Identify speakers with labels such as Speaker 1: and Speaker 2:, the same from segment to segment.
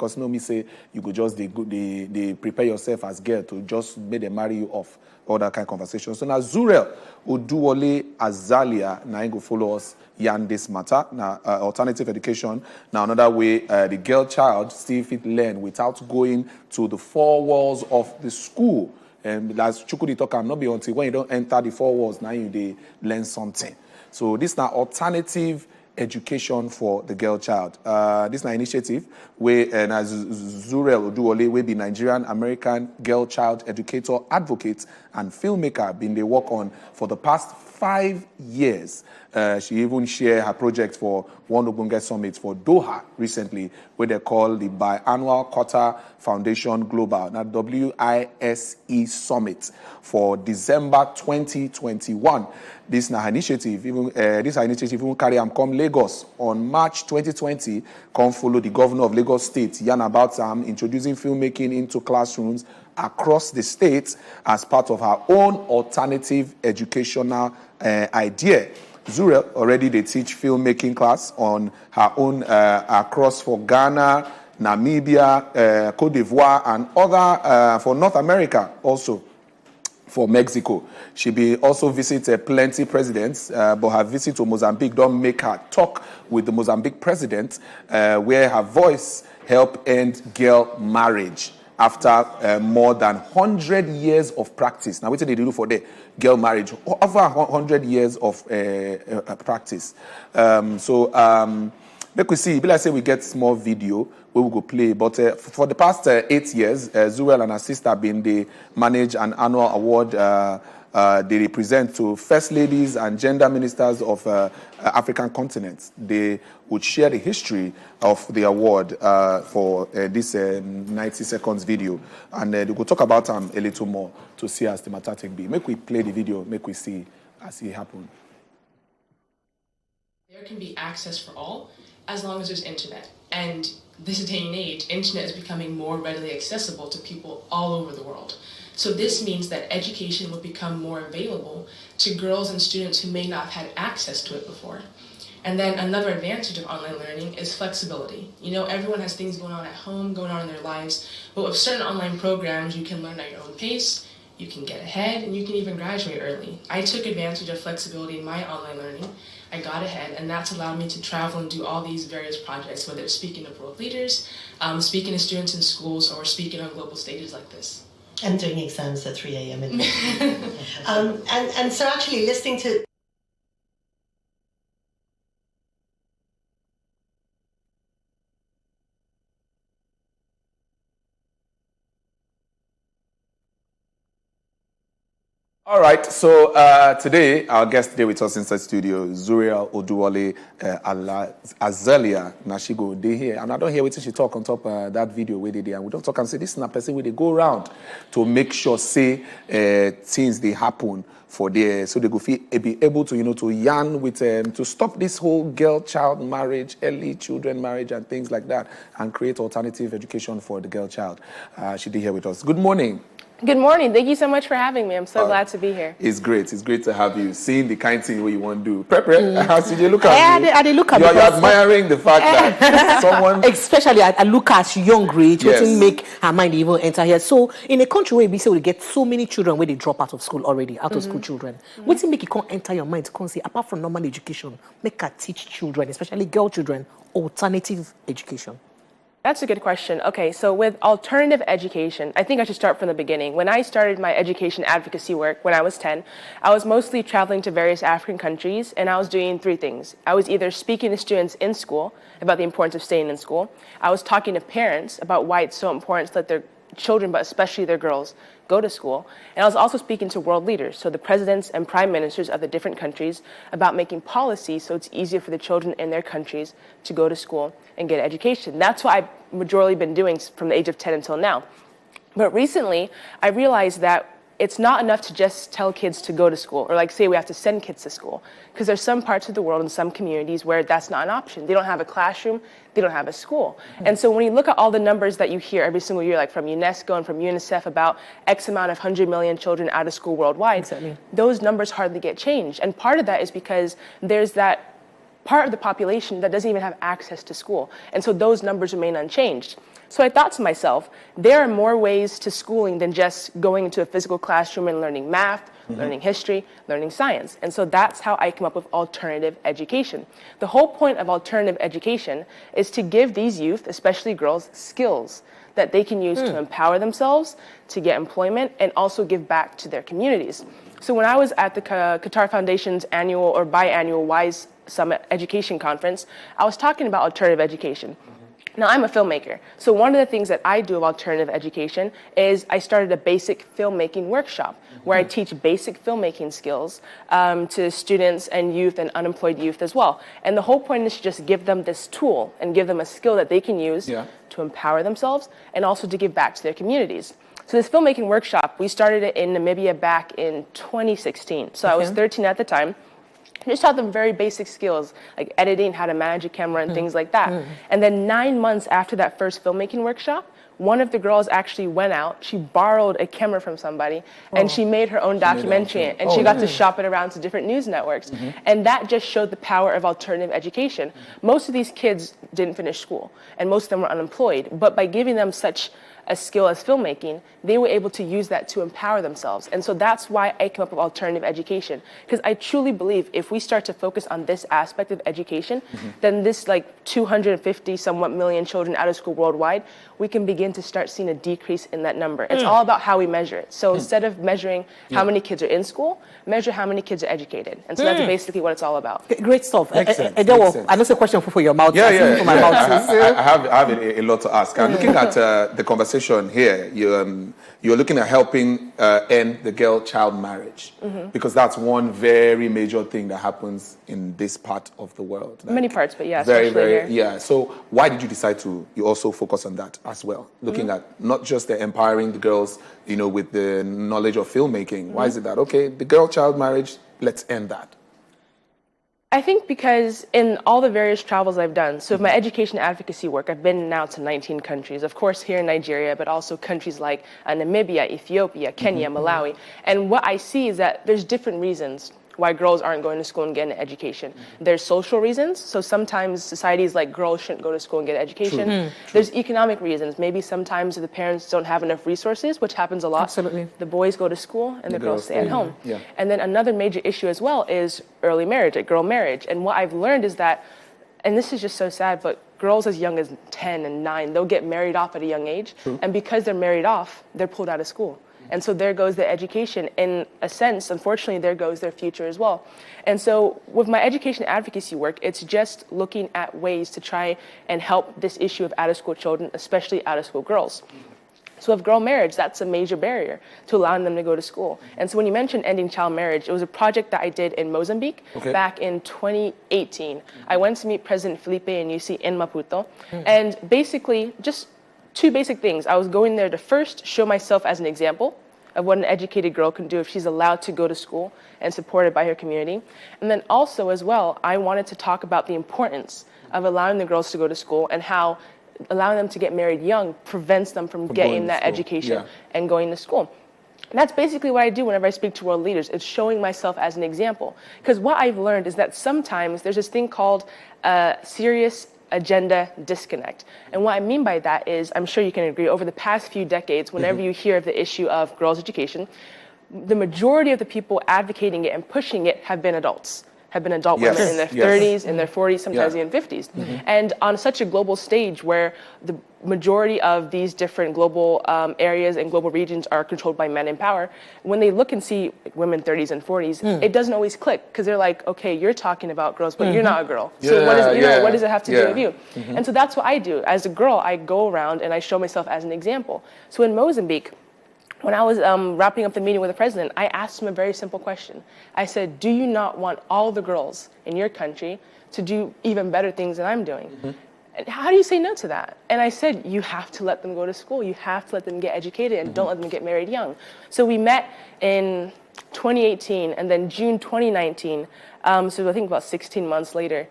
Speaker 1: because no me say you go just they prepare yourself as girl to just make them marry you off, all that kind of conversation. So now Zuriel Oduwole Azalia now go follow us yarn this matter. Now alternative education. Now another way the girl child still fit learn without going to the four walls of the school. And as Chukudi talk, not be until when you don't enter the four walls, now they learn something. So this now alternative education for the girl child. This is an initiative where as Zuriel Oduwole, will be Nigerian American Girl Child Educator, Advocate, and Filmmaker, been they work on for the past 5 years. She even shared her project for one Obunge Summit for Doha recently, where they call the Biannual Qatar Foundation Global, now WISE Summit for December 2021. This now initiative, even carry and come Lagos on March 2020. Come follow the governor of Lagos State, yarn about introducing filmmaking into classrooms across the state as part of her own alternative educational idea. Zuriel already they teach filmmaking class on her own across for Ghana, Namibia, Cote d'Ivoire, and other for North America also. For Mexico. She be also visit plenty presidents, but her visit to Mozambique don't make her talk with the Mozambique president, where her voice helped end girl marriage after more than 100 years of practice. Now, what did they do for the girl marriage? Over 100 years of practice. Make we see, like say we get small video where we go play. But for the past 8 years, Zuriel and her sister been they manage an annual award they represent to first ladies and gender ministers of African continents. They would share the history of the award for this 90 seconds video. And they will talk about them a little more to see as the matter take be. Make we play the video, make we see as it happen.
Speaker 2: There can be access for all, as long as there's internet. And this day and age, internet is becoming more readily accessible to people all over the world. So this means that education will become more available to girls and students who may not have had access to it before. And then another advantage of online learning is flexibility. You know, everyone has things going on at home, going on in their lives, but with certain online programs, you can learn at your own pace, you can get ahead, and you can even graduate early. I took advantage of flexibility in my online learning. I got ahead, and that's allowed me to travel and do all these various projects, whether it's speaking to world leaders, speaking to students in schools, or speaking on global stages like this.
Speaker 3: And doing exams at 3 a.m. And so actually listening to
Speaker 1: All right, so today, our guest today with us inside studio, Zuriel Oduwole Azalia Nashigo. They here, and I don't hear what she talk on top of that video where they and we don't talk and say this is a person where they go around to make sure say things they happen for there, so they go be able to to yarn with to stop this whole girl-child marriage, early children marriage, and things like that, and create alternative education for the girl child. She did here with us. Good morning.
Speaker 4: Good morning. Thank you so much for having me. I'm so glad to be here.
Speaker 1: It's great. It's great to have you. Seeing the kind of thing you want to do. How did you look at me?
Speaker 5: I look at
Speaker 1: you're admiring the fact that someone...
Speaker 5: Especially, I look at young age,
Speaker 1: yes.
Speaker 5: What make her mind even enter here. So, in a country where we say we get so many children where they drop out of school already, out of school children, what do you make it can't enter your mind to come say, apart from normal education, make her teach children, especially girl children, alternative education?
Speaker 4: That's a good question. Okay, so with alternative education, I think I should start from the beginning. When I started my education advocacy work when I was 10, I was mostly traveling to various African countries, and I was doing 3 things. I was either speaking to students in school about the importance of staying in school. I was talking to parents about why it's so important to let their children, but especially their girls, go to school. And I was also speaking to world leaders, so the presidents and prime ministers of the different countries, about making policy so it's easier for the children in their countries to go to school and get education. That's what I've majorly been doing from the age of 10 until now. But recently, I realized that it's not enough to just tell kids to go to school, or like say we have to send kids to school, because there's some parts of the world and some communities where that's not an option. They don't have a classroom, they don't have a school. And so when you look at all the numbers that you hear every single year, like from UNESCO and from UNICEF about X amount of 100 million children out of school worldwide, those numbers hardly get changed. And part of that is because there's that part of the population that doesn't even have access to school. And so those numbers remain unchanged. So I thought to myself, there are more ways to schooling than just going into a physical classroom and learning math, learning history, learning science. And so that's how I came up with alternative education. The whole point of alternative education is to give these youth, especially girls, skills that they can use to empower themselves, to get employment, and also give back to their communities. So when I was at the Qatar Foundation's annual or biannual WISE Summit Education Conference, I was talking about alternative education. Now, I'm a filmmaker, so one of the things that I do of alternative education is I started a basic filmmaking workshop where I teach basic filmmaking skills to students and youth and unemployed youth as well. And the whole point is to just give them this tool and give them a skill that they can use to empower themselves and also to give back to their communities. So this filmmaking workshop, we started it in Namibia back in 2016. So I was 13 at the time. I just taught them very basic skills, like editing, how to manage a camera, and things like that. And then 9 months after that first filmmaking workshop, one of the girls actually went out, she borrowed a camera from somebody, and she made her own documentary, and she got to shop it around to different news networks. And that just showed the power of alternative education. Most of these kids didn't finish school, and most of them were unemployed, but by giving them such a skill as filmmaking, they were able to use that to empower themselves. And so that's why I came up with alternative education, because I truly believe if we start to focus on this aspect of education, then this like 250 somewhat million children out of school worldwide, we can begin to start seeing a decrease in that number. It's all about how we measure it. So instead of measuring how many kids are in school, measure how many kids are educated. And so that's basically what it's all about.
Speaker 5: Great stuff.
Speaker 1: Makes sense.
Speaker 5: I know it's a question for your mouth. For my mouth too.
Speaker 1: I have a lot to ask. I'm looking at the conversation here. You're looking at helping end the girl-child marriage, because that's one very major thing that happens in this part of the world.
Speaker 4: Many parts, but yeah,
Speaker 1: very,
Speaker 4: especially
Speaker 1: very,
Speaker 4: here.
Speaker 1: yeah. So why did you decide to also focus on that as well? Looking at not just the empowering the girls, with the knowledge of filmmaking. Why is it that, okay, the girl-child marriage, let's end that?
Speaker 4: I think because in all the various travels I've done, so my education advocacy work, I've been now to 19 countries, of course here in Nigeria, but also countries like Namibia, Ethiopia, Kenya, Malawi. And what I see is that there's different reasons why girls aren't going to school and getting an education. There's social reasons, so sometimes societies like girls shouldn't go to school and get an education. There's economic reasons. Maybe sometimes the parents don't have enough resources, which happens a lot.
Speaker 5: Absolutely.
Speaker 4: The boys go to school and the girls stay at home. And then another major issue as well is early marriage, like girl marriage. And what I've learned is that, and this is just so sad, but girls as young as 10 and 9, they'll get married off at a young age. And because they're married off, they're pulled out of school. And so there goes their education. In a sense, unfortunately, there goes their future as well. And so with my education advocacy work, it's just looking at ways to try and help this issue of out-of-school children, especially out-of-school girls. So with girl marriage, that's a major barrier to allowing them to go to school. And so when you mentioned ending child marriage, it was a project that I did in Mozambique back in 2018. I went to meet President Felipe Nyusi in Maputo. And basically, just two basic things. I was going there to first show myself as an example of what an educated girl can do if she's allowed to go to school and supported by her community. And then also as well, I wanted to talk about the importance of allowing the girls to go to school and how allowing them to get married young prevents them from getting that education and going to school. And that's basically what I do whenever I speak to world leaders. It's showing myself as an example. Because what I've learned is that sometimes there's this thing called serious agenda disconnect. And what I mean by that is, I'm sure you can agree, over the past few decades, whenever you hear of the issue of girls' education, the majority of the people advocating it and pushing it have been adults, have been adult women in their 30s, in their 40s, sometimes even 50s. And on such a global stage where the majority of these different global areas and global regions are controlled by men in power, when they look and see women 30s and 40s, it doesn't always click, because they're like, okay, you're talking about girls, but you're not a girl. So what does it have to do with you? And so that's what I do. As a girl, I go around and I show myself as an example. So in Mozambique, when I was wrapping up the meeting with the president, I asked him a very simple question. I said, do you not want all the girls in your country to do even better things than I'm doing? And how do you say no to that? And I said, you have to let them go to school. You have to let them get educated and don't let them get married young. So we met in 2018 and then June 2019, so I think about 16 months later,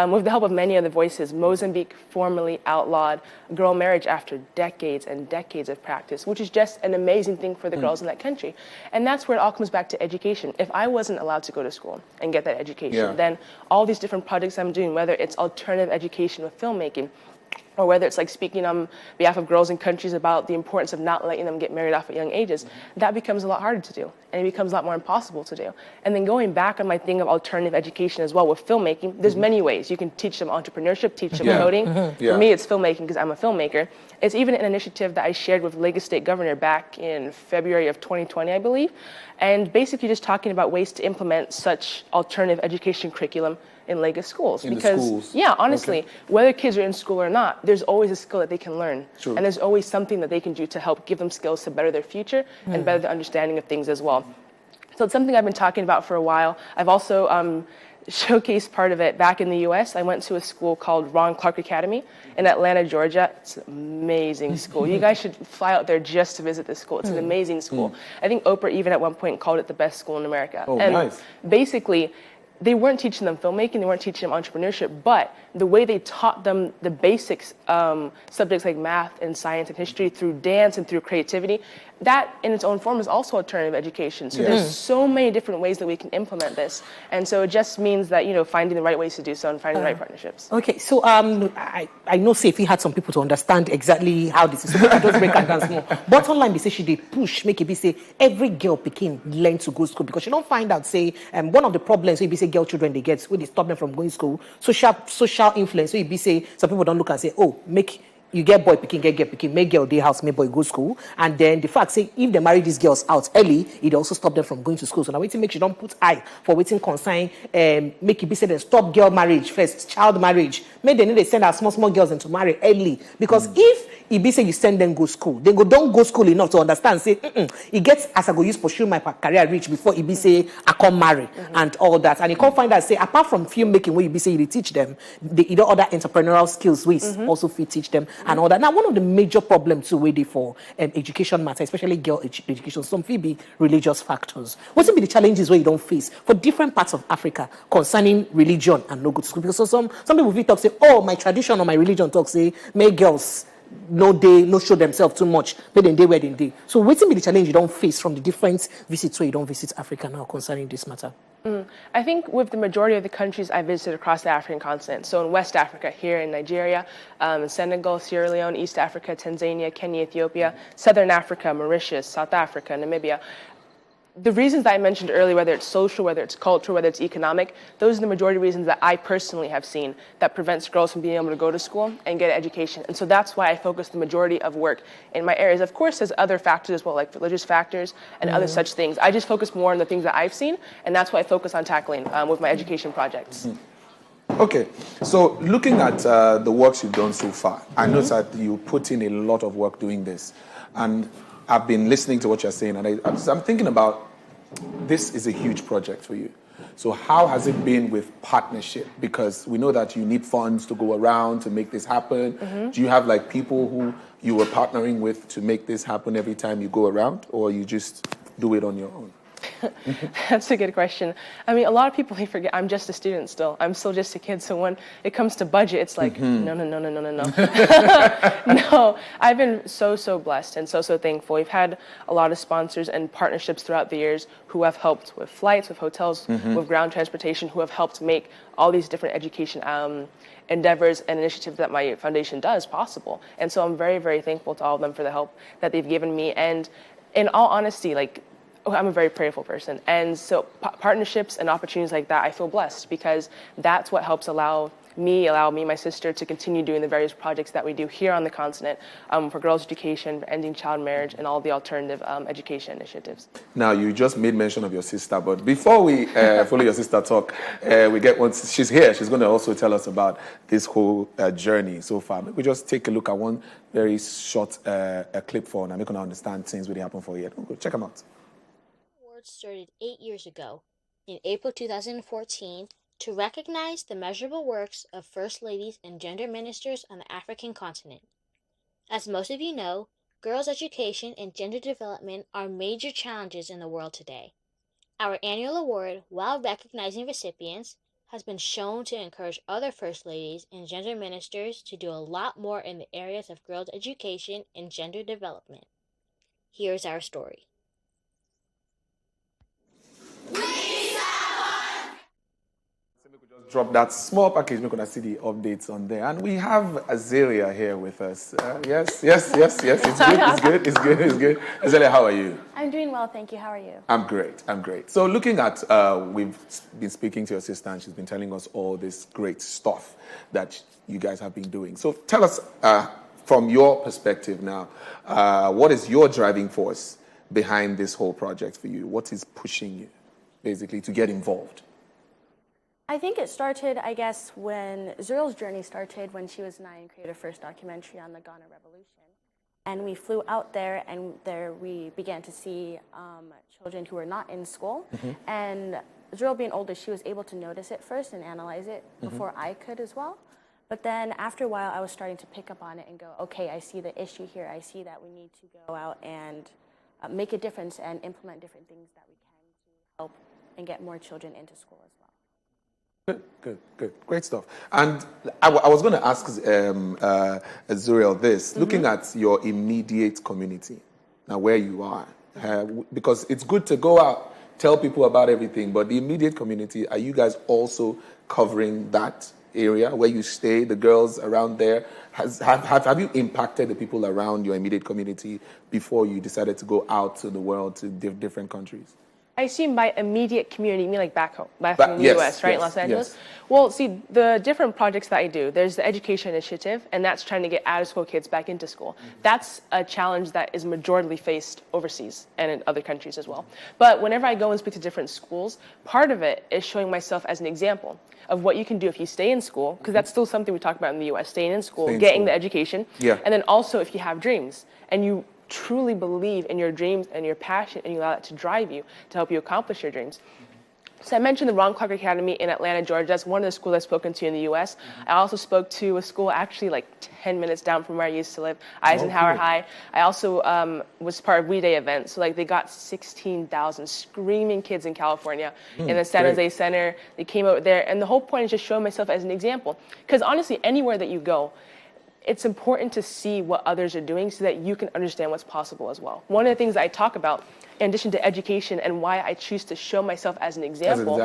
Speaker 4: with the help of many other voices, Mozambique formally outlawed girl marriage after decades and decades of practice, which is just an amazing thing for the girls in that country. And that's where it all comes back to education. If I wasn't allowed to go to school and get that education, then all these different projects I'm doing, whether it's alternative education with filmmaking, or whether it's like speaking on behalf of girls in countries about the importance of not letting them get married off at young ages, that becomes a lot harder to do, and it becomes a lot more impossible to do. And then going back on my thing of alternative education as well with filmmaking, there's many ways. You can teach them entrepreneurship, teach them coding. For me, it's filmmaking because I'm a filmmaker. It's even an initiative that I shared with Lagos State Governor back in February of 2020, I believe, and basically just talking about ways to implement such alternative education curriculum in Lagos schools.
Speaker 1: In
Speaker 4: because,
Speaker 1: the schools.
Speaker 4: yeah, honestly, whether kids are in school or not, there's always a skill that they can learn.
Speaker 1: True.
Speaker 4: And there's always something that they can do to help give them skills to better their future and better their understanding of things as well. So it's something I've been talking about for a while. I've also showcased part of it back in the US. I went to a school called Ron Clark Academy in Atlanta, Georgia. It's an amazing school. You guys should fly out there just to visit this school. It's an amazing school. I think Oprah even at one point called it the best school in America.
Speaker 1: Oh,
Speaker 4: and
Speaker 1: nice.
Speaker 4: basically, they weren't teaching them filmmaking, they weren't teaching them entrepreneurship, but the way they taught them the basics, subjects like math and science and history through dance and through creativity, that in its own form is also alternative education. So there's so many different ways that we can implement this. And so it just means that, you know, finding the right ways to do so and finding the right partnerships.
Speaker 5: Okay, so I know Seifi had some people to understand exactly how this is. So I just break and dance more. Bottom line, they say she did push, make it be say every girl picking learn to go to school because she don't find out say one of the problems we be say girl children they get when they stop them from going to school, social influence. So you be say some people don't look and say, oh, make you get boy picking, get girl picking, make girl day house, make boy go school. And then the fact say if they marry these girls out early, it also stop them from going to school. So now waiting make you don't put eye for waiting consign make it be said stop girl marriage first, child marriage. Make they need to send our small girls into marry early. Because if it be say you send them go school, they don't go school enough to understand, say, it gets as I go use pursue my career reach before it be say I come marry and all that. And you can't find that say apart from filmmaking where you be say you teach them, the either other entrepreneurial skills we also fit teach them and all that. Now one of the major problems too where they for education matter, especially girl education, some feel be religious factors. What's be the challenges where you don't face for different parts of Africa concerning religion and no go to school? Because some people will talk say, oh, my tradition or my religion talk say make girls no show themselves too much, but then they where they. So what's be the challenge you don't face from the different visits where you don't visit Africa now concerning this matter?
Speaker 4: I think with the majority of the countries I visited across the African continent, so in West Africa, here in Nigeria, Senegal, Sierra Leone, East Africa, Tanzania, Kenya, Ethiopia, Southern Africa, Mauritius, South Africa, Namibia, the reasons that I mentioned earlier, whether it's social, whether it's cultural, whether it's economic, those are the majority of reasons that I personally have seen that prevents girls from being able to go to school and get an education. And so that's why I focus the majority of work in my areas. Of course, there's other factors as well, like religious factors and other such things. I just focus more on the things that I've seen, and that's what I focus on tackling with my education projects.
Speaker 1: Okay, so looking at the works you've done so far, I know that you put in a lot of work doing this. And I've been listening to what you're saying, and I'm thinking about this is a huge project for you. So how has it been with partnership? Because we know that you need funds to go around to make this happen. Do you have like people who you were partnering with to make this happen every time you go around, or you just do it on your own?
Speaker 4: That's a good question. I mean, a lot of people, they forget I'm just a student still. I'm still just a kid. So when it comes to budget, it's like, no. No, I've been so blessed and so thankful. We've had a lot of sponsors and partnerships throughout the years who have helped with flights, with hotels, with ground transportation, who have helped make all these different education endeavors and initiatives that my foundation does possible. And so I'm very thankful to all of them for the help that they've given me. And in all honesty, like, I'm a very prayerful person. And so partnerships and opportunities like that, I feel blessed because that's what helps allow me, my sister, to continue doing the various projects that we do here on the continent for girls' education, for ending child marriage, and all the alternative education initiatives. Now,
Speaker 1: you just made mention of your sister, but before we follow your sister talk, we get one. She's here. She's going to also tell us about this whole journey so far. Maybe we just take a look at one very short clip for now. We're going to understand things really happen for you. Check them out.
Speaker 6: Started 8 years ago, in April 2014, to recognize the measurable works of First Ladies and gender ministers on the African continent. As most of you know, girls' education and gender development are major challenges in the world today. Our annual award, while recognizing recipients, has been shown to encourage other First Ladies and gender ministers to do a lot more in the areas of girls' education and gender development. Here's our story.
Speaker 1: Drop that small package, we're going to see the updates on there. And we have Azalea here with us. Yes. It's good. Azalea, how are you?
Speaker 7: I'm doing well, thank you. How are you?
Speaker 1: I'm great. So looking at, we've been speaking to your sister and she's been telling us all this great stuff that you guys have been doing. So tell us, from your perspective now, what is your driving force behind this whole project for you? What is pushing you, basically, to get involved?
Speaker 7: I think it started, I guess, when Zuriel's journey started when she was 9 and created her first documentary on the Ghana Revolution. And we flew out there, and there we began to see children who were not in school. And Zuriel being older, she was able to notice it first and analyze it before I could as well. But then after a while, I was starting to pick up on it and go, okay, I see the issue here. I see that we need to go out and make a difference and implement different things that we can to help and get more children into school as well.
Speaker 1: Good. Great stuff. And I was going to ask Zuriel this, looking at your immediate community, now where you are, because it's good to go out, tell people about everything, but the immediate community, are you guys also covering that area where you stay, the girls around there? Have you impacted the people around your immediate community before you decided to go out to the world, to different countries?
Speaker 4: I assume by immediate community, you mean like back home, in the US, right, Los Angeles?
Speaker 1: Yes.
Speaker 4: Well, see, the different projects that I do, there's the education initiative, and that's trying to get out-of-school kids back into school. That's a challenge that is majorly faced overseas and in other countries as well. But whenever I go and speak to different schools, part of it is showing myself as an example of what you can do if you stay in school, because that's still something we talk about in the US, staying in school, getting the education, and then also if you have dreams, and you truly believe in your dreams and your passion, and you allow that to drive you to help you accomplish your dreams. So I mentioned the Ron Clark Academy in Atlanta, Georgia. That's one of the schools I've spoken to in the U.S. I also spoke to a school actually like 10 minutes down from where I used to live, Eisenhower High. I also was part of We Day event. So like they got 16,000 screaming kids in California in the San Jose Center. They came over there, and the whole point is just showing myself as an example. Because honestly, anywhere that you go, it's important to see what others are doing so that you can understand what's possible as well. One of the things that I talk about, in addition to education and why I choose to show myself as an example,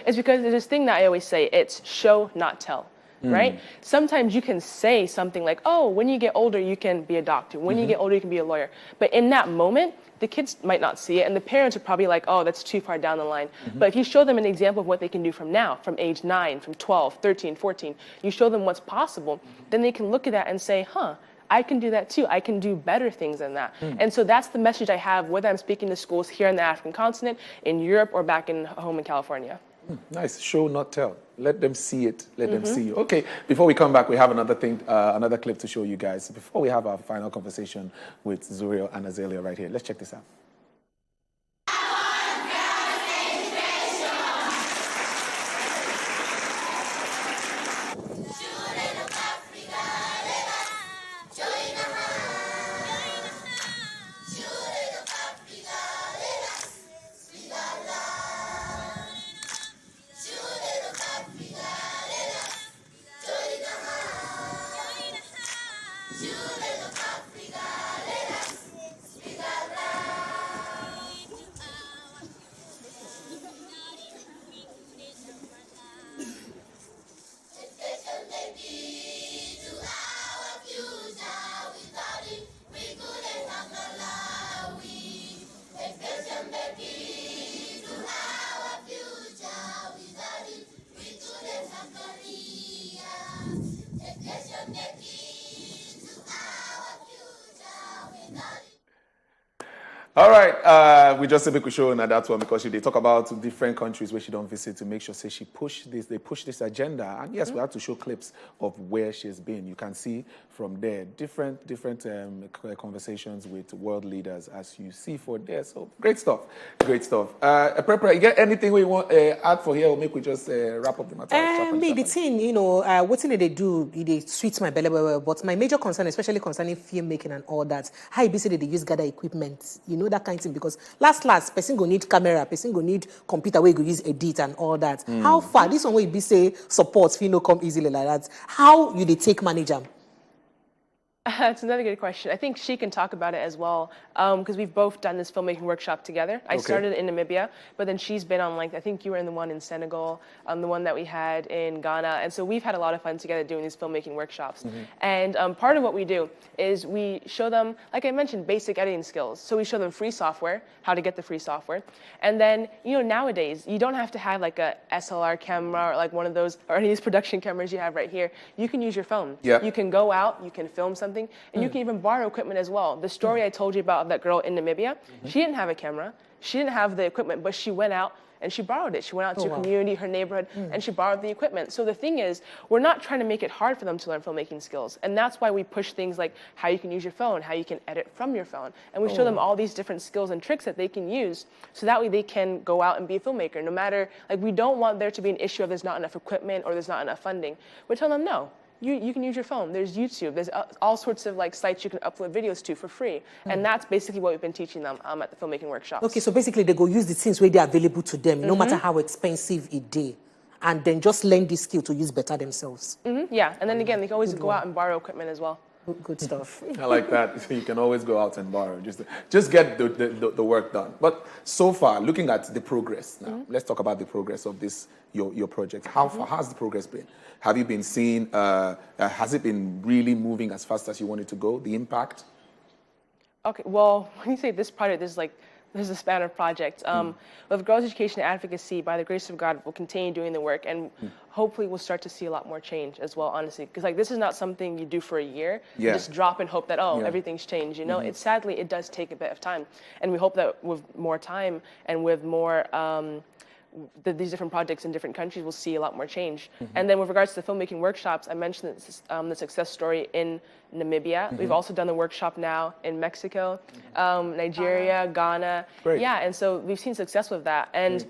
Speaker 4: is because there's this thing that I always say, it's show, not tell, right? Sometimes you can say something like, oh, when you get older, you can be a doctor. When you get older, you can be a lawyer. But in that moment, the kids might not see it, and the parents are probably like, oh, that's too far down the line. But if you show them an example of what they can do from now, from age 9, from 12, 13, 14, you show them what's possible, then they can look at that and say, huh, I can do that too. I can do better things than that. And so that's the message I have, whether I'm speaking to schools here in the African continent, in Europe, or back in home in California.
Speaker 1: Nice. Show, not tell. Let them see it. Let them see you. Okay. Before we come back, we have another thing, another clip to show you guys. Before we have our final conversation with Zuriel and Azalea right here, let's check this out. All right, we just said we could show her that one because they talk about different countries where she don't visit to make sure say they push this agenda. And yes, we have to show clips of where she's been. You can see from there different conversations with world leaders as you see for there. So great stuff. Prepare, you get anything we want add for here or make we just wrap up the matter?
Speaker 5: The thing, what thing they do, they sweet my belly, but my major concern, especially concerning filmmaking and all that, how it be say they use gather equipment, that kind of thing, because last person go need camera, person go need computer where you go use edit and all that. How far this one way be say support come easily like that? How you they take manage them?
Speaker 4: That's another good question. I think she can talk about it as well, because we've both done this filmmaking workshop together. I started in Namibia, but then she's been on, like, I think you were in the one in Senegal, the one that we had in Ghana, and so we've had a lot of fun together doing these filmmaking workshops. And part of what we do is we show them, like I mentioned, basic editing skills. So we show them free software, how to get the free software, and then, you know, nowadays, you don't have to have like a SLR camera or like one of those, or any of these production cameras you have right here. You can use your phone. You can go out, you can film something, and you can even borrow equipment as well. The story I told you about that girl in Namibia, she didn't have a camera, she didn't have the equipment, but she went out and she borrowed it. She went out to her community, her neighborhood, and she borrowed the equipment. So the thing is, we're not trying to make it hard for them to learn filmmaking skills. And that's why we push things like how you can use your phone, how you can edit from your phone. And we show them all these different skills and tricks that they can use, so that way they can go out and be a filmmaker. No matter, like, we don't want there to be an issue of there's not enough equipment or there's not enough funding. We're telling them, no. You can use your phone. There's YouTube. There's all sorts of like sites you can upload videos to for free. And that's basically what we've been teaching them at the filmmaking workshops.
Speaker 5: Okay, so basically they go use the things where they're available to them, no matter how expensive it is, and then just learn this skill to use better themselves.
Speaker 4: Yeah, and then again, they can always go out and borrow equipment as well.
Speaker 5: Good stuff.
Speaker 1: I like that. So you can always go out and borrow. Just get the work done. But so far, looking at the progress now, let's talk about the progress of this your project. How far has the progress been? Have you been seeing? Has it been really moving as fast as you wanted to go? The impact.
Speaker 4: Okay. Well, when you say this project, there's a span of projects. With Girls' Education Advocacy, by the grace of God, we'll continue doing the work, and hopefully we'll start to see a lot more change as well, honestly. Because like, this is not something you do for a year. You just drop and hope that, everything's changed, you know? Sadly, it does take a bit of time. And we hope that with more time and with more, these different projects in different countries, we'll see a lot more change. And then with regards to the filmmaking workshops, I mentioned the success story in Namibia. We've also done the workshop now in Mexico, Nigeria, Ghana. Yeah, and so we've seen success with that. And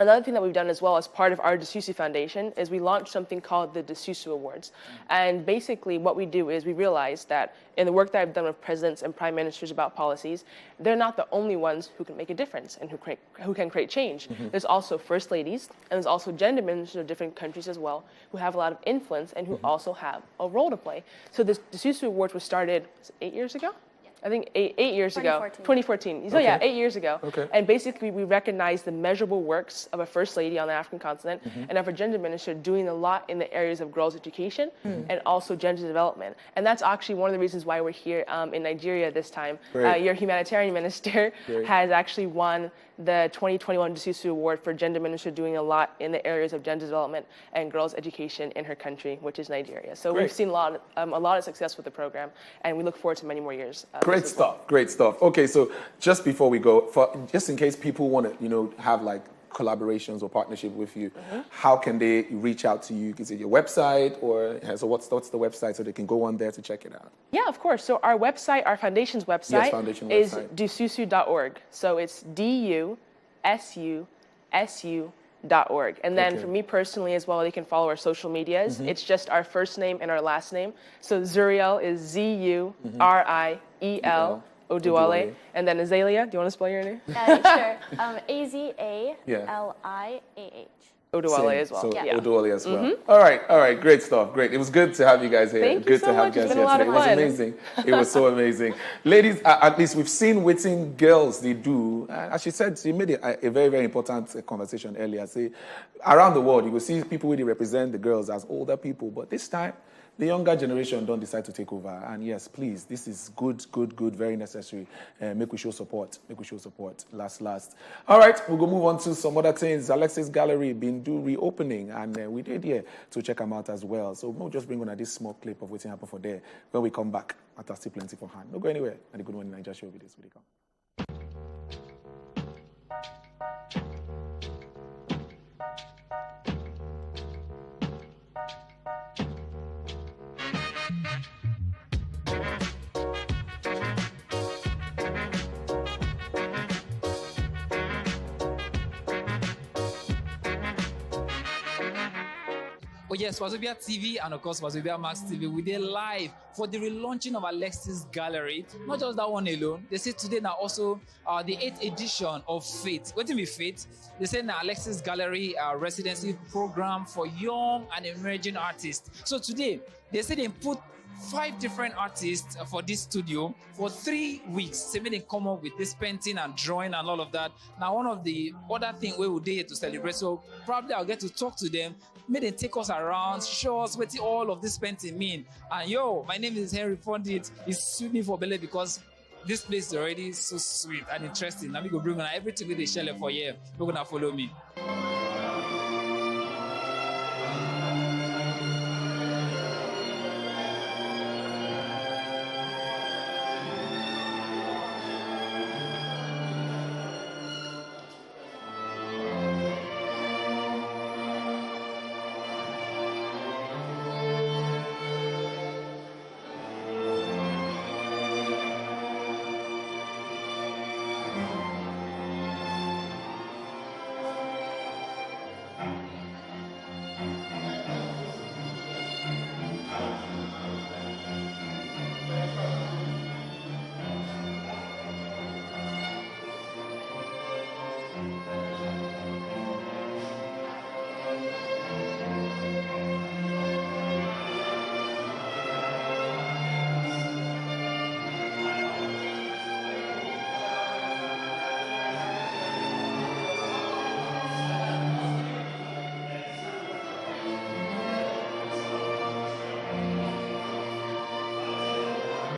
Speaker 4: another thing that we've done as well as part of our Dasusu Foundation is we launched something called the Dasusu Awards. And basically what we do is we realize that in the work that I've done with presidents and prime ministers about policies, they're not the only ones who can make a difference and who can create change. There's also first ladies, and there's also gender ministers of different countries as well, who have a lot of influence and who also have a role to play. So this Dasusu Awards was started 8 years ago? I think eight years ago. 2014. So yeah, 8 years ago. And basically we recognize the measurable works of a first lady on the African continent and of a gender minister doing a lot in the areas of girls' education and also gender development. And that's actually one of the reasons why we're here in Nigeria this time. Your humanitarian minister has actually won the 2021 Dasusu Award for gender minister doing a lot in the areas of gender development and girls' education in her country, which is Nigeria. So we've seen a lot of success with the program, and we look forward to many more years.
Speaker 1: Great stuff. Great stuff. Okay, so just before we go, just in case people want to, have like collaborations or partnership with you, how can they reach out to you? Is it your website, or so what's the website so they can go on there to check it out?
Speaker 4: Yeah, of course. So our website, our foundation's website is dususu.org. So it's DUSUSU.org. And then for me personally as well, they can follow our social medias. It's just our first name and our last name. So Zuriel is ZURIEL Oduwole. And then Azalea, do you want to spell your name?
Speaker 7: Sure. AZALIAH.
Speaker 4: Oduwole as well.
Speaker 1: So Oduwole as well. All right, great stuff. Great. It was good to have you guys here.
Speaker 4: Thank you so much. It's been a lot of fun.
Speaker 1: It was amazing. It was so amazing. Ladies, at least we've seen what girls they do. As she said, she made a very, very important conversation earlier. Say, around the world, you will see people who represent the girls as older people, but this time, the younger generation don't decide to take over. And yes, please, this is good, very necessary. Make we show support. Last. All right, we'll go move on to some other things. Alexis Gallery been do reopening, and we did here to check them out as well. So we'll just bring on this small clip of what's happened for there. When we come back, after still plenty for hand. Don't go anywhere. And the Good Morning Nigeria show with this. Will they come?
Speaker 8: Oh yes, Wazobia TV and of course Wazobia Max TV. We did live for the relaunching of Alexis Gallery. Not just that one alone. They say today now also the 8th edition of FATE. What do you mean FATE? They say now Alexis Gallery residency program for young and emerging artists. So today they say they put 5 different artists for this studio for 3 weeks. Say, make them come up with this painting and drawing and all of that. Now, one of the other things we will do here to celebrate, so probably I'll get to talk to them, make them take us around, show us what all of this painting mean. And my name is Henry Fondit. It's suit me for Bele because this place is already so sweet and interesting. Now we go bring on everything with the shell for here. You're gonna follow me.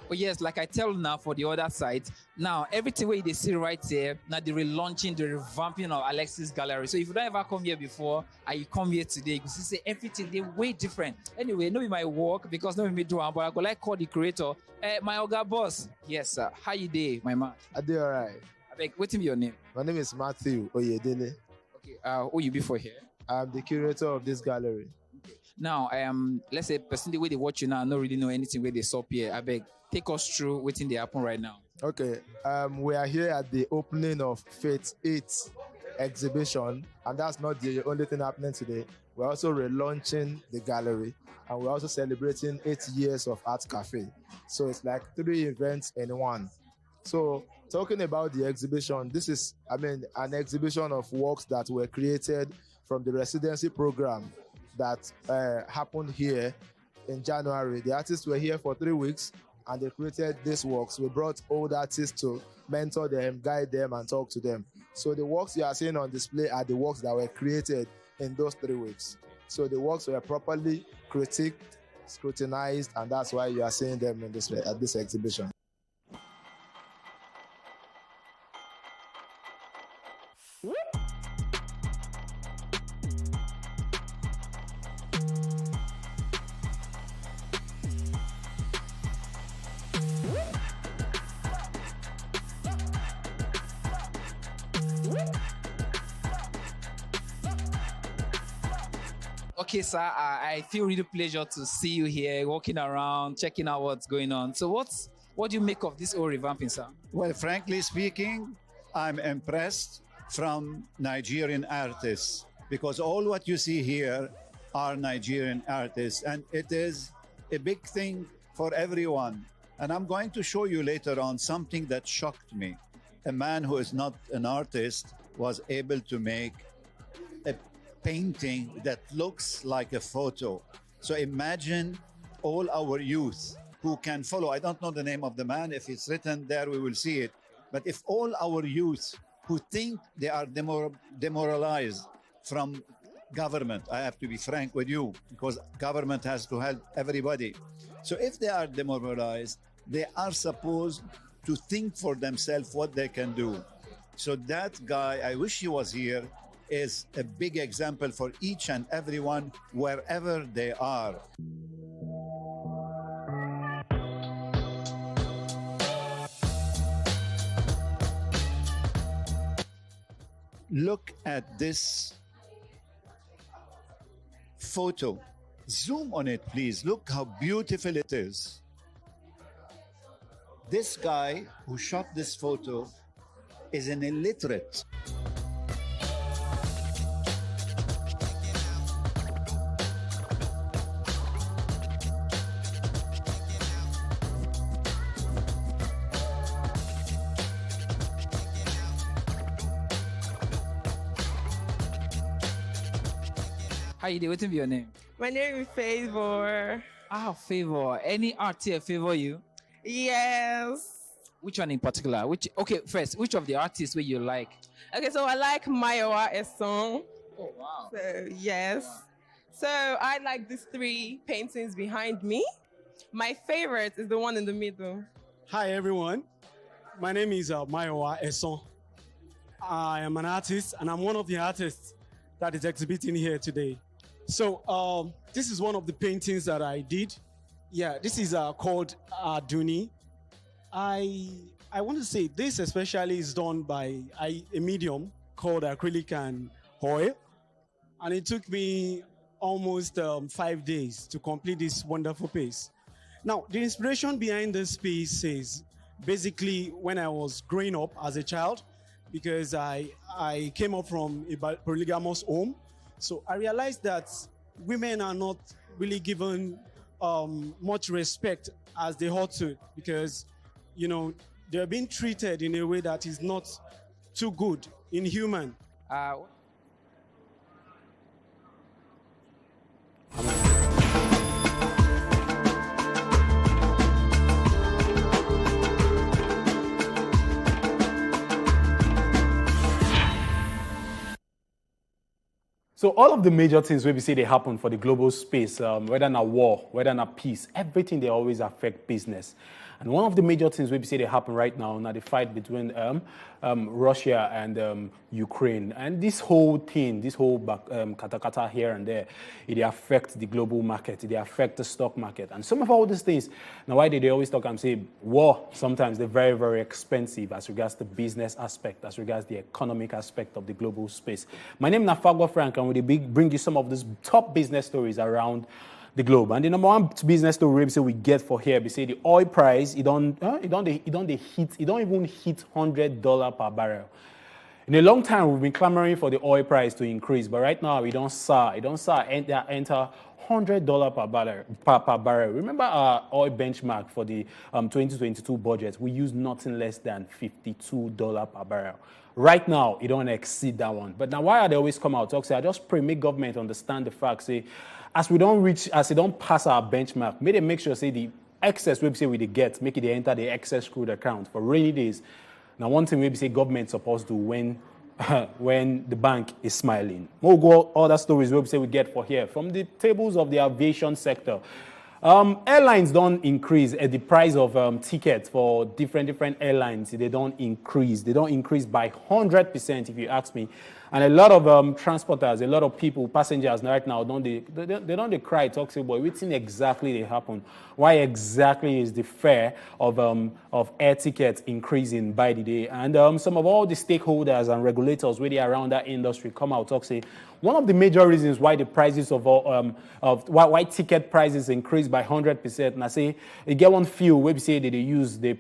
Speaker 8: But yes, like I tell you now for the other side, now everything where they see right there, now the relaunching, the revamping of Alexis Gallery. So if you don't ever come here before and you come here today, you can see everything they way different. Anyway, no be my work because no be me do one, but I go like call the creator. My Oga boss. Yes, sir. How you day, my man?
Speaker 9: I do alright.
Speaker 8: I beg, what's your name?
Speaker 9: My name is Matthew Oyedele.
Speaker 8: Okay. Who you be for here?
Speaker 9: I'm the curator of this gallery.
Speaker 8: Okay. Now, let's say person the way they watch you now, not really know anything where they stop here. I beg, take us through what's in the happen right now.
Speaker 9: Okay. We are here at the opening of Fate 8 exhibition, and that's not the only thing happening today. We're also relaunching the gallery, and we're also celebrating 8 years of Art Cafe. So it's like 3 events in one. So talking about the exhibition, this is, an exhibition of works that were created from the residency program that happened here in January. The artists were here for 3 weeks and they created these works. We brought old artists to mentor them, guide them, and talk to them. So the works you are seeing on display are the works that were created in those 3 weeks. So the works were properly critiqued, scrutinized, and that's why you are seeing them in at this exhibition.
Speaker 8: Okay, sir, I feel really pleasure to see you here, walking around, checking out what's going on. So what do you make of this whole revamping, sir?
Speaker 10: Well, frankly speaking, I'm impressed from Nigerian artists because all what you see here are Nigerian artists, and it is a big thing for everyone. And I'm going to show you later on something that shocked me. A man who is not an artist was able to make a painting that looks like a photo. So imagine all our youth who can follow. I don't know the name of the man. If it's written there, we will see it. But if all our youth who think they are demoralized from government, I have to be frank with you, because government has to help everybody. So if they are demoralized, they are supposed to think for themselves what they can do. So that guy, I wish he was here, is a big example for each and everyone wherever they are. Look at this photo. Zoom on it, please. Look how beautiful it is. This guy who shot this photo is an illiterate.
Speaker 8: How you doing? What's your name?
Speaker 11: My name is Favor.
Speaker 8: Favor. Any art here favor you?
Speaker 11: Yes.
Speaker 8: Which one in particular? First, which of the artists will you like?
Speaker 11: Okay, so I like Mayowa Esong.
Speaker 8: Oh, wow.
Speaker 11: So, yes. So I like these 3 paintings behind me. My favorite is the one in the middle.
Speaker 12: Hi, everyone. My name is Mayowa Esong. I am an artist, and I'm one of the artists that is exhibiting here today. So this is one of the paintings that I did. Yeah, this is called Duni. I want to say this especially is done by a medium called acrylic and oil. And it took me almost 5 days to complete this wonderful piece. Now, the inspiration behind this piece is basically when I was growing up as a child, because I came up from a polygamous home. So I realized that women are not really given much respect as they ought to, because, you know, they're being treated in a way that is not too good, inhuman.
Speaker 13: So all of the major things we say they happen for the global space, whether in a war, whether in a peace, everything they always affect business. And one of the major things we say they happen right now the fight between Russia and Ukraine. And this whole thing, this whole kata here and there, it affects the global market, it affects the stock market. And some of all these things, now why they always talk and say war, sometimes they're very, very expensive as regards the business aspect, as regards the economic aspect of the global space. My name is Nafagwa Frank, and we bring you some of these top business stories around the globe. And the number one business story we get for here, we say the oil price, it don't even hit $100 per barrel. In a long time, we've been clamoring for the oil price to increase, but right now, it don't enter $100 per barrel. Remember our oil benchmark for the 2022 budget, we use nothing less than $52 per barrel. Right now, it don't exceed that one. But now, why are they always come out talk? Say, I just pray make government understand the fact, say, as it don't pass our benchmark, may they make sure, say, the excess we say we get, make it they enter the excess crude account for rainy days. Now, one thing we say government supposed to when the bank is smiling. We'll go other stories we say we get for here from the tables of the aviation sector. Airlines don't increase the price of tickets for different airlines. They don't increase. They don't increase by 100%, if you ask me. And a lot of transporters, a lot of people, passengers right now, they don't cry, talk, say, boy, what thing exactly they happen? Why exactly is the fare of air tickets increasing by the day? And some of all the stakeholders and regulators really around that industry come out, talk, say, one of the major reasons why the prices why ticket prices increase by 100%, and I say, they get one fuel, where we say that they use, they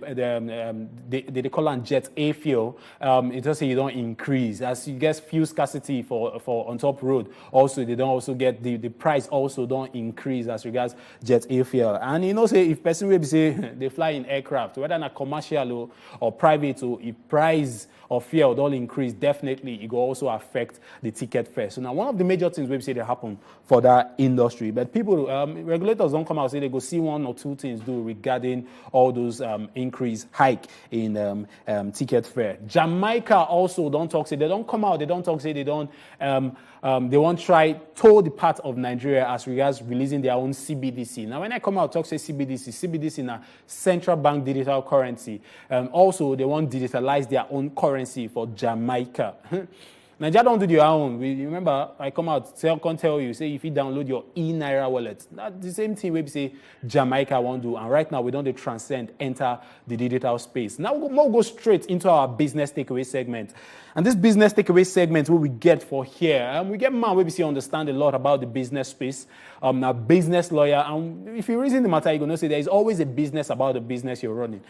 Speaker 13: call it jet A fuel, it just say you don't increase. As you get fuel scarcity for on top road, also, they don't also get, the price also don't increase as regards jet A fuel. And you know, say, if person will say they fly in aircraft, whether in a commercial or private, or if price of fuel don't increase, definitely it will also affect the ticket fare. So now one of the major things we say that happen for that industry, but people, regulators don't come out and say they go see one or two things do regarding all those increase hike in ticket fare. Jamaica also don't talk, say they don't come out, they don't talk, say they don't, they won't try toe the path of Nigeria as regards releasing their own CBDC. Now, when I come out talk, say CBDC is a central bank digital currency. Also, they want to digitalize their own currency for Jamaica. Nigeria don't do their own. Remember, I come out, can't tell you, say if you download your e-Naira wallet, that's the same thing we say Jamaica won't do. And right now, we don't transcend, enter the digital space. Now we'll go straight into our business takeaway segment. And this business takeaway segment, what we get for here, we get man, we see understand a lot about the business space, a business lawyer. And if you reason the matter, you're going to say there is always a business about the business you're running.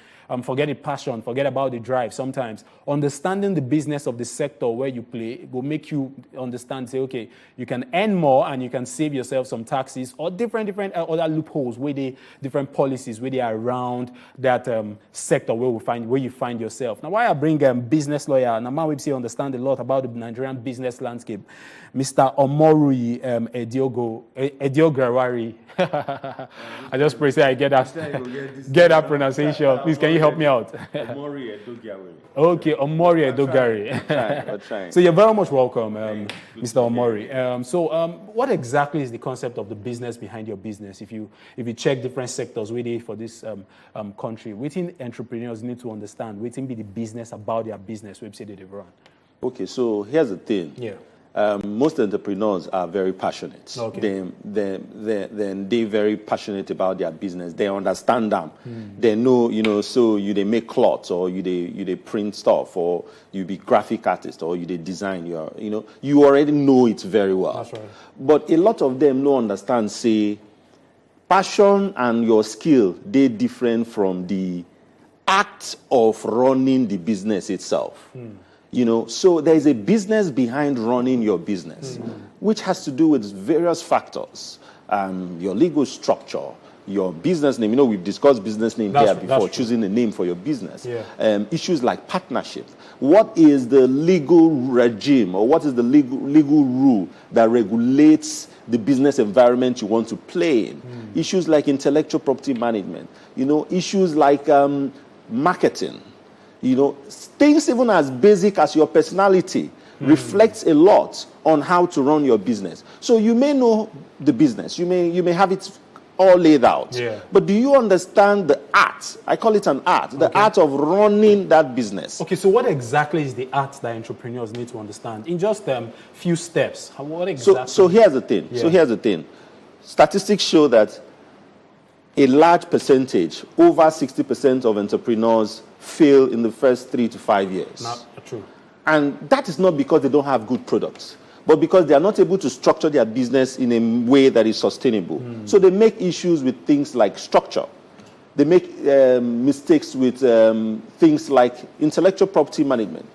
Speaker 13: Forget the passion, forget about the drive sometimes. Understanding the business of the sector where you play, will make you understand, say, okay, you can earn more and you can save yourself some taxes or different other loopholes where they different policies where they are around that sector where you find yourself. Now, why I bring business lawyer, and now we see understand a lot about the Nigerian business landscape, Mr. Omorui Ediograwari. I just pray say I get that pronunciation. Please, can you help me out?
Speaker 14: Omori Edogari.
Speaker 13: Okay, Omori Edogari.
Speaker 14: We're trying.
Speaker 13: So you're very much welcome, Mr. Omori. So what exactly is the concept of the business behind your business? If you check different sectors within for this country, within entrepreneurs need to understand within be the business about their business website that they run.
Speaker 14: Okay, so here's the thing.
Speaker 13: Yeah.
Speaker 14: Most entrepreneurs are very passionate.
Speaker 13: Okay.
Speaker 14: They're very passionate about their business. They understand them. They know, so they make clothes or they print stuff or you be graphic artist or they design you already know it very well.
Speaker 13: That's right.
Speaker 14: But a lot of them don't understand, say, passion and your skill, they're different from the act of running the business itself. So there is a business behind running your business, which has to do with various factors. Your legal structure, your business name. We've discussed business name here before, choosing a name for your business.
Speaker 13: Yeah.
Speaker 14: Issues like partnership. What is the legal regime or what is the legal rule that regulates the business environment you want to play in? Issues like intellectual property management. Issues like marketing. Things even as basic as your personality reflects a lot on how to run your business. So you may know the business, you may have it all laid out.
Speaker 13: Yeah.
Speaker 14: But do you understand the art? I call it an art, the art of running that business.
Speaker 13: Okay, so what exactly is the art that entrepreneurs need to understand? In just few steps, what exactly?
Speaker 14: So here's the thing.
Speaker 13: Yeah.
Speaker 14: So here's the thing. Statistics show that a large percentage, over 60% of entrepreneurs fail in the first 3 to 5 years.
Speaker 13: Not true.
Speaker 14: And that is not because they don't have good products, but because they are not able to structure their business in a way that is sustainable. So they make issues with things like structure. They make mistakes with things like intellectual property management.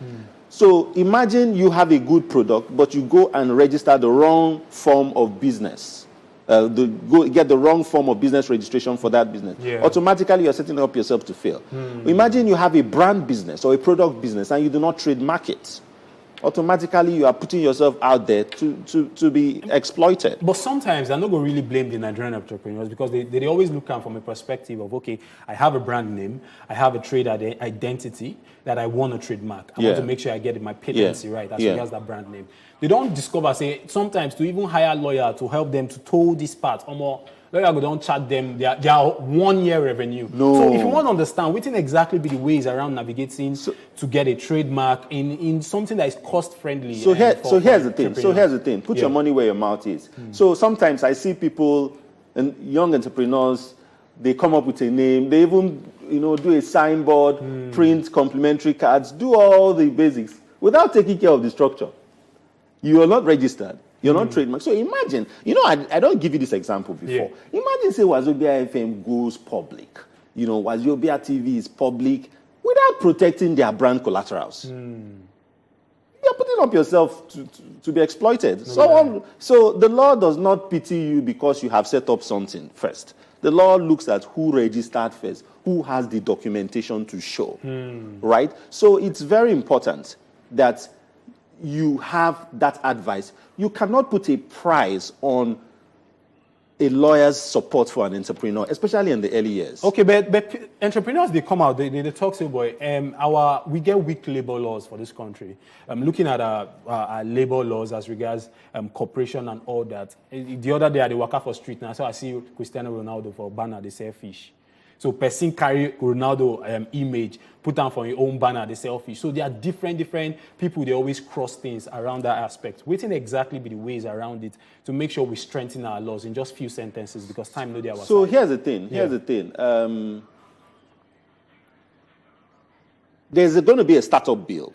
Speaker 14: So imagine you have a good product, but you go and register the wrong form of business. Go get the wrong form of business registration for that business.
Speaker 13: Yeah.
Speaker 14: Automatically, you're setting up yourself to fail. Imagine you have a brand business or a product business and you do not trademark it. Automatically, you are putting yourself out there to be exploited.
Speaker 13: But sometimes I'm not going to really blame the Nigerian entrepreneurs because they always look at from a perspective of, okay, I have a brand name, I have a trade identity that I want to trademark. I want to make sure I get my patency right as regards that brand name. They don't discover, say, sometimes to even hire a lawyer to help them to tow this part or more. Lawyer don't charge them their 1 year revenue.
Speaker 14: No.
Speaker 13: So if you want to understand, what can exactly be the ways around navigating to get a trademark in something that is cost friendly?
Speaker 14: So here's the thing. Put your money where your mouth is. So sometimes I see people and young entrepreneurs, they come up with a name, they even do a signboard, print complimentary cards, do all the basics without taking care of the structure. You are not registered. You're not trademarked. So imagine, I don't give you this example before.
Speaker 13: Yeah.
Speaker 14: Imagine, say, Wazobia FM goes public. Wazobia TV is public without protecting their brand collaterals. You're putting up yourself to be exploited. So the law does not pity you because you have set up something first. The law looks at who registered first, who has the documentation to show, right? So it's very important that you have that advice. You cannot put a price on a lawyer's support for an entrepreneur, especially in the early years.
Speaker 13: Okay, but entrepreneurs, they come out, they talk, say, boy, we get weak labor laws for this country. Looking at our labor laws as regards corporation and all that. The other day, I work out for street now, so I see Cristiano Ronaldo for banner, they sell fish. So person carry Ronaldo image, put on for your own banner, they sell fish. So there are different people, they always cross things around that aspect. Waiting exactly be the ways around it to make sure we strengthen our laws in just few sentences because time no day our
Speaker 14: So
Speaker 13: side.
Speaker 14: here's the thing, there's going to be a startup bill,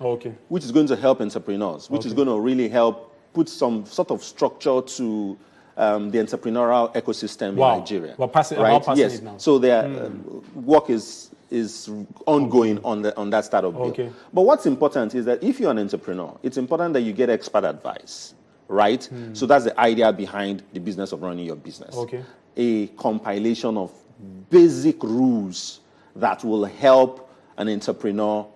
Speaker 14: which is going to help entrepreneurs, which is going to really help put some sort of structure to the entrepreneurial ecosystem in Nigeria.
Speaker 13: We're passing
Speaker 14: right?
Speaker 13: it now.
Speaker 14: So their work is is ongoing on that startup bill.
Speaker 13: Okay.
Speaker 14: But what's important is that if you're an entrepreneur, it's important that you get expert advice, right? So that's the idea behind the business of running your business.
Speaker 13: Okay.
Speaker 14: A compilation of basic rules that will help an entrepreneur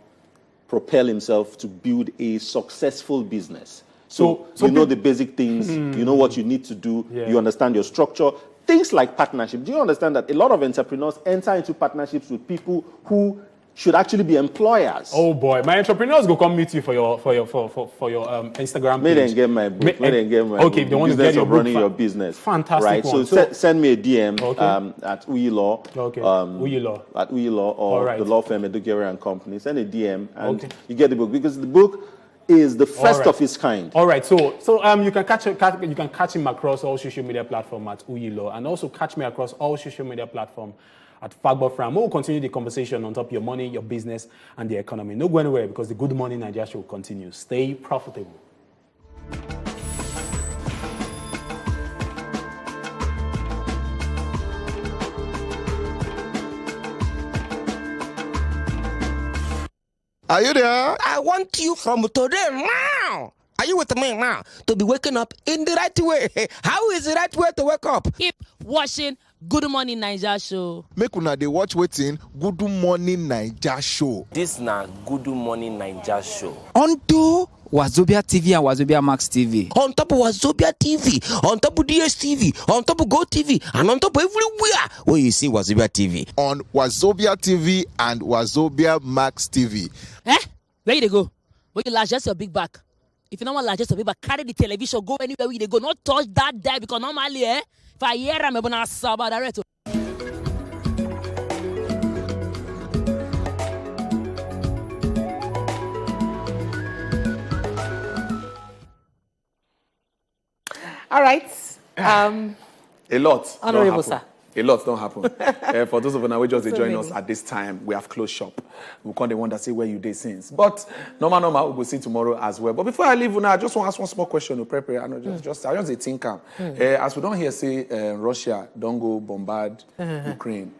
Speaker 14: propel himself to build a successful business. So you know the basic things, you know what you need to do, you understand your structure. Things like partnership. Do you understand that a lot of entrepreneurs enter into partnerships with people who should actually be employers?
Speaker 13: Oh boy, my entrepreneurs go come meet you for your Instagram page.
Speaker 14: May they get my book. May they get my
Speaker 13: okay,
Speaker 14: book.
Speaker 13: they want to
Speaker 14: Business
Speaker 13: get your
Speaker 14: of
Speaker 13: book.
Speaker 14: running your business.
Speaker 13: Fantastic
Speaker 14: right?
Speaker 13: one.
Speaker 14: So send me a DM
Speaker 13: Okay.
Speaker 14: at Uyilo.
Speaker 13: Okay. Uyilo.
Speaker 14: At Uyilo or
Speaker 13: Alright.
Speaker 14: the law firm Edugere and Company. Send a DM and you get the book, because the book is the first of its kind.
Speaker 13: All right, so you can catch him across all social media platforms at Uyilo, and also catch me across all social media platforms at Fagbo Fram. We'll continue the conversation on top of your money, your business, and the economy. No go anywhere, because the Good Morning Nigeria show will continue. Stay profitable.
Speaker 15: Are you there? I want you from today now. Are you with me now? To be waking up in the right way. How is the right way to wake up?
Speaker 16: Keep watching Good Morning Nigeria show.
Speaker 15: Make una dey watch wetin Good Morning Nigeria show.
Speaker 17: This na Good Morning Nigeria show.
Speaker 18: Onto Wazobia TV and Wazobia Max TV.
Speaker 15: On top of Wazobia TV, on top of DSTV, on top of Go TV, and on top of everywhere where you see Wazobia TV. On Wazobia TV and Wazobia Max TV.
Speaker 16: Where you dey go? Where you largest your big back? If you don't want largest your big back, carry the television, go anywhere where you go. Not touch that there, because normally, if I hear I'm gonna saba direct.
Speaker 5: All right.
Speaker 1: A lot.
Speaker 5: Honorable sir.
Speaker 1: A lot don't happen. For those of you who just
Speaker 5: So
Speaker 1: join
Speaker 5: many.
Speaker 1: us at this time, we have closed shop. We can't wonder say where you did since. But normal, we'll go see tomorrow as well. But before I leave, I just want to ask one small question to prepare. I know just a think. As we don't hear say Russia don't go bombard Ukraine.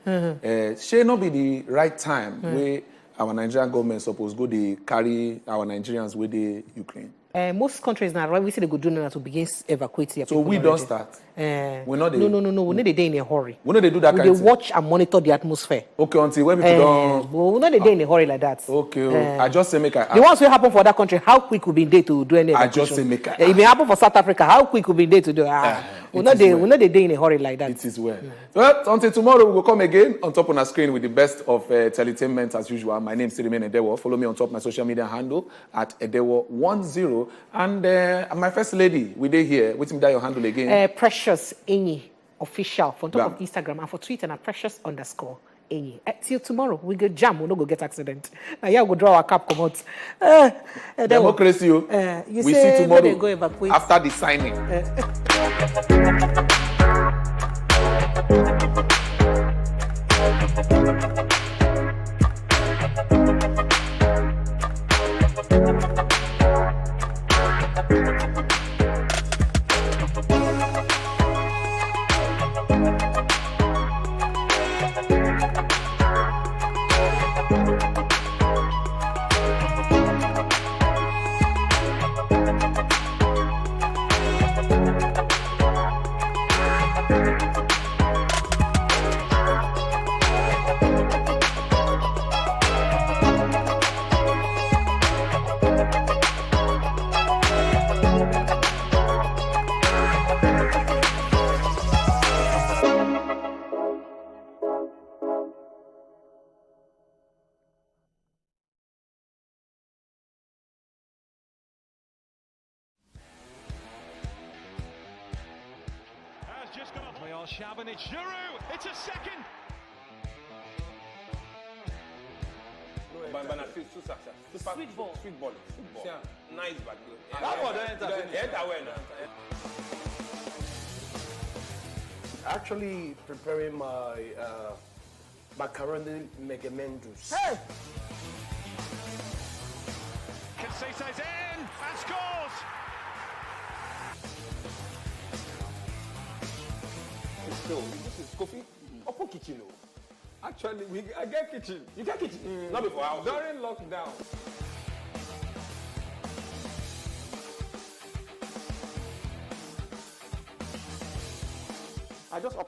Speaker 1: Should not be the right time where our Nigerian government suppose go they carry our Nigerians with the Ukraine.
Speaker 5: Most countries now, right? We say they go do now to begin evacuating.
Speaker 1: So we don't start. We're not.
Speaker 5: No. We need a day in a hurry.
Speaker 1: We know they do that
Speaker 5: We
Speaker 1: kind of
Speaker 5: they
Speaker 1: thing.
Speaker 5: watch and monitor the atmosphere.
Speaker 1: Okay, until when people don't.
Speaker 5: But we know the day in a hurry like that.
Speaker 1: Okay, I just say make
Speaker 5: The ones who happen for that country, how quick will be they to do any
Speaker 1: I
Speaker 5: evacuation?
Speaker 1: just say make
Speaker 5: It may happen for South Africa. How quick will be they to do? We know the day in a hurry like that.
Speaker 1: It is well. Well, until tomorrow, we will come again on top on our screen with the best of teletainment as usual. My name is Sirimen Edewo. Follow me on top of my social media handle at Edewo10. And my first lady, we did here. Wait till me your handle again.
Speaker 5: Precious Enyi official for top of Instagram and for Twitter na precious_Enyi. Till tomorrow, we go jam, we no go get accident. Yeah, we go draw our cap, come out.
Speaker 1: Democracy,
Speaker 5: you
Speaker 1: we
Speaker 5: say
Speaker 1: see tomorrow
Speaker 5: they go evacuate.
Speaker 1: after the signing.
Speaker 19: Just gone off by Shaban. It's Giroud. It's a second.
Speaker 20: Sweet ball. Nice back.
Speaker 19: That one don't enter.
Speaker 20: Actually preparing my macaroni megamendus.
Speaker 19: Hey! Kasesa's in and scores.
Speaker 20: So this is coffee. Opo kitchen.
Speaker 21: Actually, I get kitchen.
Speaker 20: You get kitchen? Not before house.
Speaker 21: During lockdown.
Speaker 14: I just opted